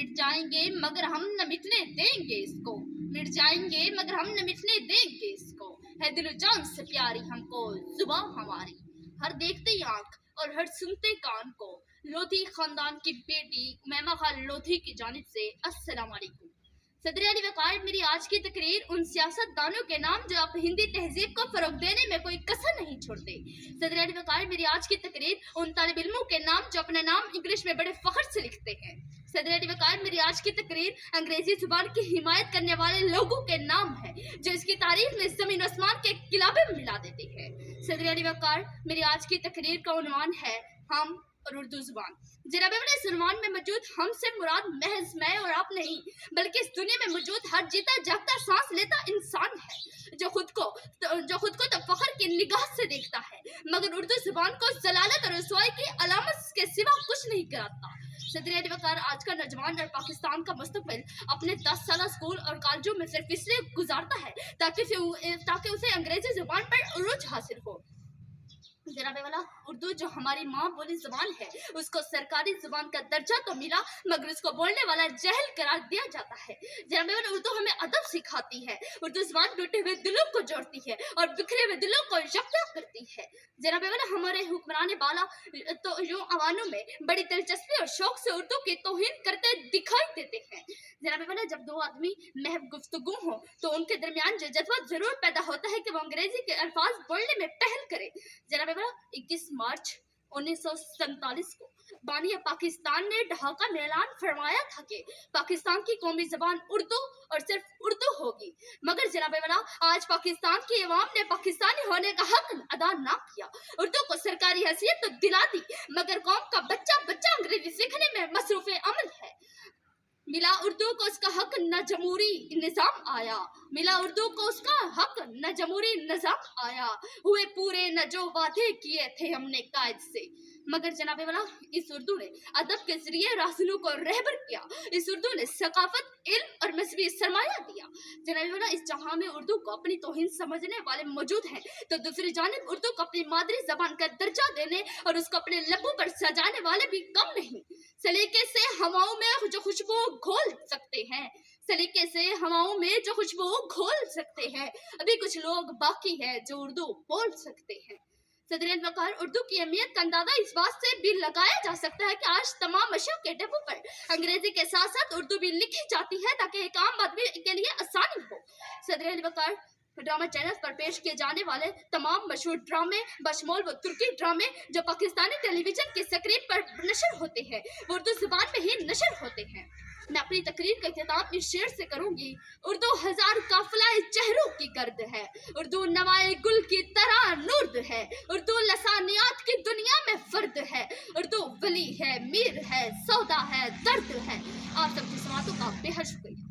मिट जाएंगे मगर हम न मिटने देंगे इसको, मिट जाएंगे मगर हम न मिटने देंगे इसको, है दिल जान से प्यारी हमको जुबान हमारी, हर देखते आंख और हर सुनते कान को, लोधी खानदान की बेटी उमैमा खान लोधी की जानिब से अस्सलाम वालेकुम। सदर अली वक़ार, मेरी आज की तकरीर उन सियासतदानों के नाम जो आप हिंदी तहजीब को फरोग देने में कोई कसर नहीं छोड़ते। सदर अली वक़ार, मेरी आज की तकरीर उन तालिब इल्मों के नाम जो अपना नाम इंग्लिश में बड़े फख्र से लिखते हैं। सदर अली वक़ार, मेरी आज की तकरीर अंग्रेजी जुबान की हिमायत करने वाले लोगों के नाम है जो इसकी तारीफ में ज़मीन आसमान के किलाबे में मिला देते हैं। सदर अली वक़ार, मेरी आज की तकरीर का उन्वान है हम और उर्दू जुबान। जनाब इस उन्वान में मौजूद हम से मुराद महज मैं और आप नहीं, बल्कि इस दुनिया में मौजूद हर जीता जागता सांस लेता इंसान है जो खुद को तो फख्र की निगाह से देखता है, मगर उर्दू जुबान को जलालत और रुसवाई की अलामत के सिवा कुछ नहीं कराता। सदर अली वक़ार, आज का नौजवान और पाकिस्तान का मुस्तकबिल अपने 10 साल स्कूल और कॉलेजों में सिर्फ इसलिए गुजारता है ताकि उसे अंग्रेजी जुबान पर उरूज हासिल हो। जनाबे वाला, उर्दू जो हमारी माँ बोली जुबान है उसको सरकारी जुबान का दर्जा तो मिला मगर उसको बोलने वाला जहल करार दिया जाता है। जनाबे वाला, उर्दू हमें अदब सिखाती है, उर्दू जुबान टूटे हुए दिलों को जोड़ती है और बिखरे हुए दिलों को यकजा करती है। जनाबे वाला, हमारे हुक्मरान बाला तो यूं अवानों में बड़ी दिलचस्पी और शौक से उर्दू की तौहीन करते दिखाई देते हैं। जनाबे वाला, जब दो आदमी महब गुफ्तगू हो तो उनके दरमियान जो जज्बा जरूर पैदा होता है कि वो अंग्रेजी के अल्फाज बोलने में पहल करे। जनाबे 21 मार्च 1947 को बानी पाकिस्तान ने ढाका में ऐलान फरमाया था कि पाकिस्तान की कौमी ज़बान उर्दू और सिर्फ उर्दू होगी, मगर जनाबे वाला, आज पाकिस्तान की अवाम ने पाकिस्तानी होने का हक अदा ना किया। उर्दू को सरकारी हैसियत तो दिला दी मगर कौम का बच्चा बच्चा अंग्रेजी सीखने में मसरूफ अमल है। मिला उर्दू को उसका हक न जमहूरी निज़ाम आया, मिला उर्दू को उसका हक न जमहूरी निज़ाम आया, हुए पूरे न जो वादे किए थे हमने कायद से, मगर जनाबे वाला, इस उर्दू ने अदब के जरिए रासनों को रहबर किया, इस उर्दू ने सकाफत, इल्म और मजहबी सरमाया दिया। जनाबे वाला, इस जहां में उर्दू को अपनी तौहीन समझने वाले मौजूद हैं तो दूसरी जानिब उर्दू को अपनी मादरी जबान का दर्जा देने और उसको अपने लबों पर सजाने वाले भी कम नहीं। सलीके से हवाओं में जो खुशबू घोल सकते हैं, सलीके से हवाओं में जो खुशबू घोल सकते हैं, अभी कुछ लोग बाकी है जो उर्दू बोल सकते हैं। सदर अली वक़ार, उर्दू की अहमियत का अंदाजा इस बात से भी लगाया जा सकता है कि आज तमाम अशिया के डिब्बों पर अंग्रेजी के साथ साथ उर्दू भी लिखी जाती है ताकि एक आम आदमी के लिए आसानी हो। सदर अली वक़ार, ड्रामा चैनल पर पेश किए जाने वाले तमाम मशहूर ड्रामे बशमूल व तुर्की ड्रामे जो पाकिस्तानी टेलीविजन की स्क्रीन पर नशर होते हैं वो उर्दू जुबान में ही नशर होते हैं। मैं अपनी तकरीर का इख्तिताम इस शेर से करूंगी। उर्दू हजार काफिलाए चेहरों की गर्द है, उर्दू नवाए गुल की तरह नूर्द है, उर्दू लसानियात की दुनिया में फर्द है, उर्दू वली है, मीर है, सौदा है, दर्द है। आप सबकी समातों का बेहद शुक्रिया।